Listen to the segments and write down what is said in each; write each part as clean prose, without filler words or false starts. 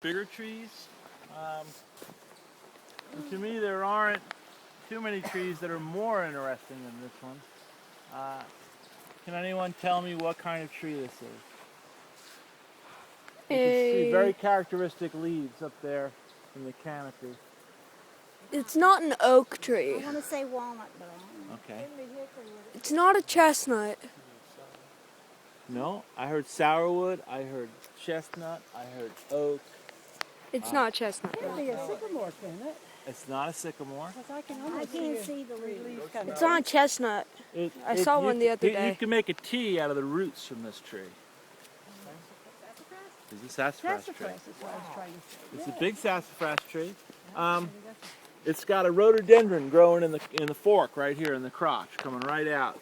bigger trees. And to me, there aren't too many trees that are more interesting than this one. Can anyone tell me what kind of tree this is? You can see very characteristic leaves up there in the canopy. It's not an oak tree. I want to say walnut, but Okay. It's not a chestnut. No, I heard sourwood, I heard chestnut, I heard oak. It's not chestnut. it'd be a sycamore, couldn't it? It's not a sycamore. I can't see the leaves. It's not a chestnut. I saw one the other day. You can make a tea out of the roots from this tree. It's a sassafras tree. Sassafras is what I was trying to say. It's a big sassafras tree. It's got a rhododendron growing in the fork right here in the crotch, coming right out.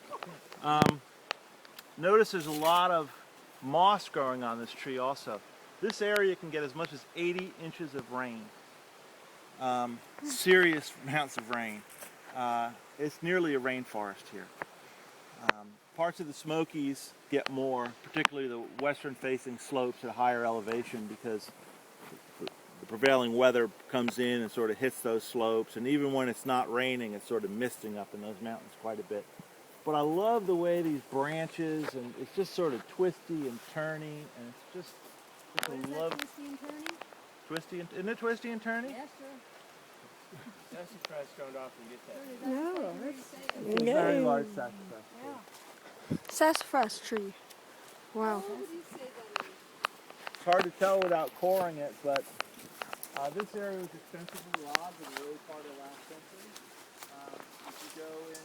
Notice there's a lot of moss growing on this tree also. This area can get as much as 80 inches of rain. Serious amounts of rain. It's nearly a rainforest here. Parts of the Smokies get more, particularly the western-facing slopes at higher elevation, because the prevailing weather comes in and sort of hits those slopes, and even when it's not raining, it's sort of misting up in those mountains quite a bit. But I love the way these branches, and it's just sort of twisty and turny, and it's just I love Twisty and turny? twisty. Isn't it twisty and turny? Yes, sir. Sassafras don't often get that. No, It's a very large sassafras tree. Yeah. sassafras tree. Wow. It's hard to tell without coring it, but this area was extensively logged in the early part of last century. If you go in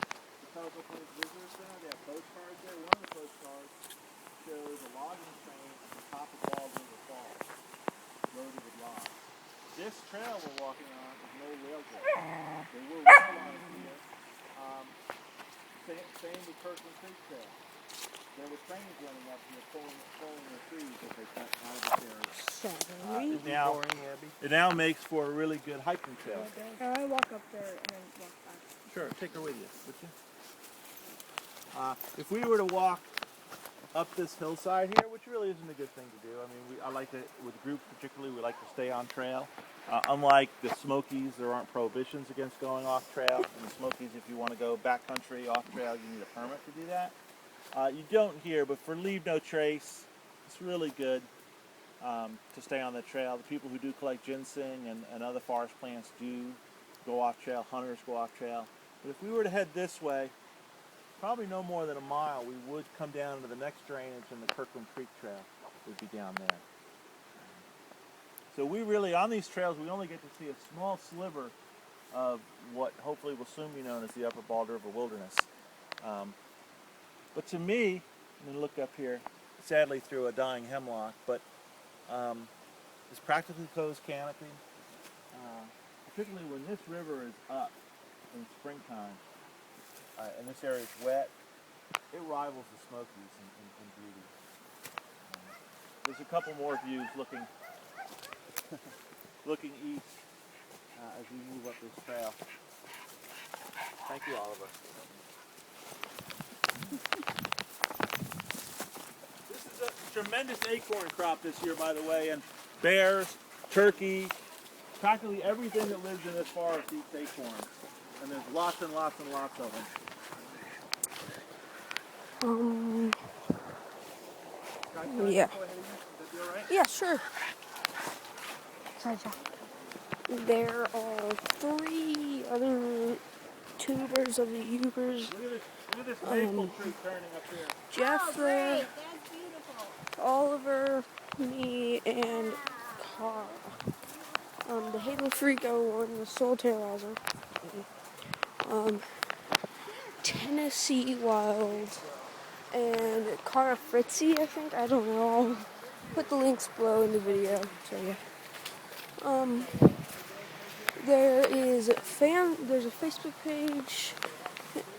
the Telephone Plains Visitor Center, they have postcards there. One of the postcards shows a logging train at the top of Bald River Falls, loaded with logs. This trail we're walking on is no rail trail. There were rail lines here. Same with Kirkland Creek Trail. There were trains running up here pulling the trees as they cut out of this area. It now makes for a really good hiking trail. Can I walk up there and then walk back? Sure, take her with you, would you? If we were to walk up this hillside here, which really isn't a good thing to do. I mean, I like to, with groups particularly, we like to stay on trail. Unlike the Smokies, there aren't prohibitions against going off trail. In the Smokies, if you want to go backcountry off trail, you need a permit to do that. You don't here, but for Leave No Trace, it's really good to stay on the trail. The people who do collect ginseng and other forest plants do go off trail. Hunters go off trail. But if we were to head this way, probably no more than a mile, we would come down into the next drainage, and the Kirkland Creek Trail would be down there. So we really, on these trails, we only get to see a small sliver of what hopefully will soon be known as the Upper Bald River Wilderness. But to me, I'm going to look up here, sadly through a dying hemlock, but it's practically closed canopy, particularly when this river is up in springtime. And this area is wet, it rivals the Smokies in beauty. There's a couple more views looking east as we move up this trail. Thank you, Oliver. This is a tremendous acorn crop this year, by the way, and bears, turkey, practically everything that lives in this forest eats acorns. And there's lots and lots and lots of them. Yeah. Is that all right? Yeah, sure. There are 3 other tubers of the Ubers. Look at this maple tree turning up here. Jeffrey, That's beautiful. Oliver, me, and Carl. The Halo Freako one, the Soul Terrorizer. Tennessee Wild, and Cara Fritzy, I think. I don't know. I'll put the links below in the video. So yeah. There's a Facebook page,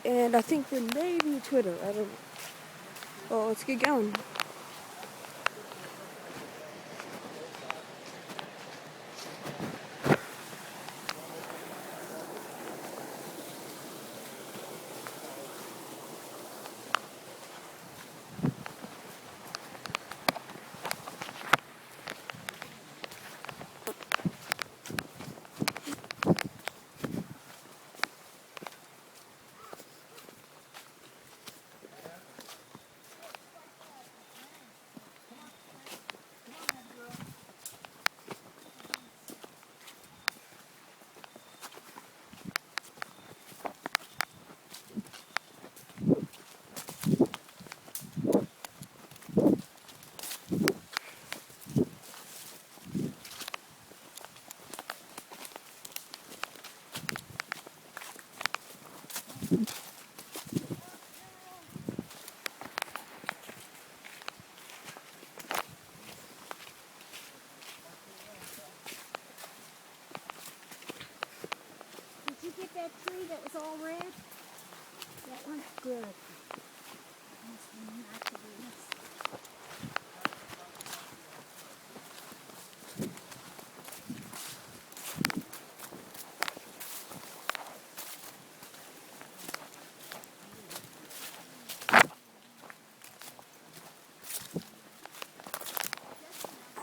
and I think there may be Twitter. I don't know. Well, let's get going. that was all red? That one's good. This one not to be missed.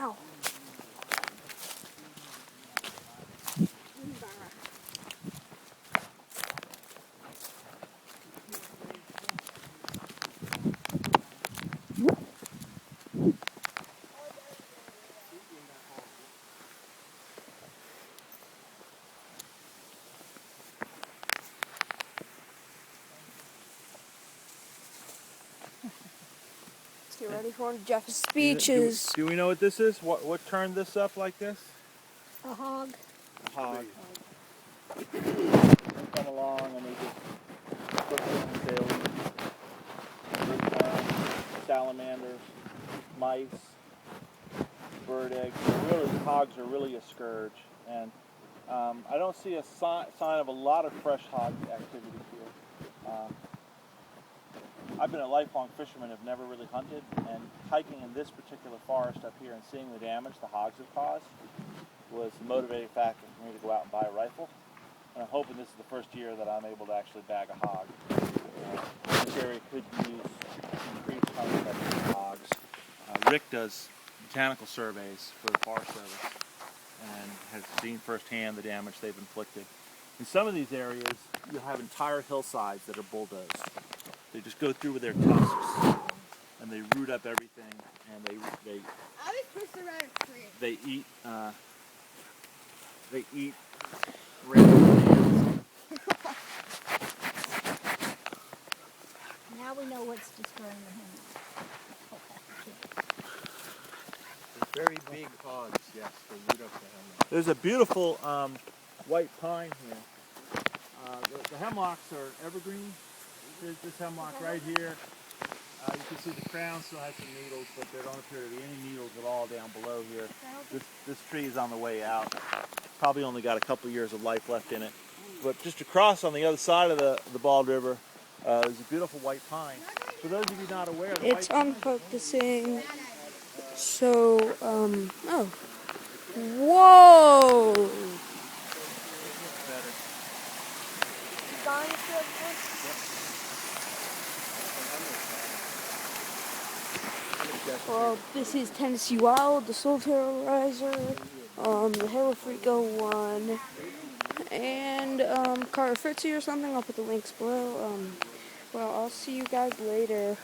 Ow. Let's get ready for one of Jeff's speeches. Do we know what this is? What turned this up like this? A hog. A hog. They come along and they just put them in daily. Salamanders, mice, bird eggs. Really, hogs are really a scourge, and I don't see a sign of a lot of fresh hog activity here. I've been a lifelong fisherman, have never really hunted, and hiking in this particular forest up here and seeing the damage the hogs have caused was the motivating factor for me to go out and buy a rifle. And I'm hoping this is the first year that I'm able to actually bag a hog. This area could use increased hunting of hogs. Rick does botanical surveys for the Forest Service and has seen firsthand the damage they've inflicted. In some of these areas, you'll have entire hillsides that are bulldozed. They just go through with their tusks and they root up everything, and they I was supposed to run a tree. they eat random plants. Now we know what's destroying the hemlock. They're very big hogs, yes, they root up the hemlock. There's a beautiful white pine here. The hemlocks are evergreen. There's this hemlock right here. You can see the crown still has some needles, but there don't appear to be any needles at all down below here. This tree is on the way out. Probably only got a couple years of life left in it. But just across on the other side of the Bald River, there's a beautiful white pine. For those of you not aware, the It's white pine, unfocusing. So, oh. Whoa! Well, this is Tennessee Wild, the Soul Terrorizer, the Halo Freako one, and Carter Fritzy or something. I'll put the links below. Well, I'll see you guys later.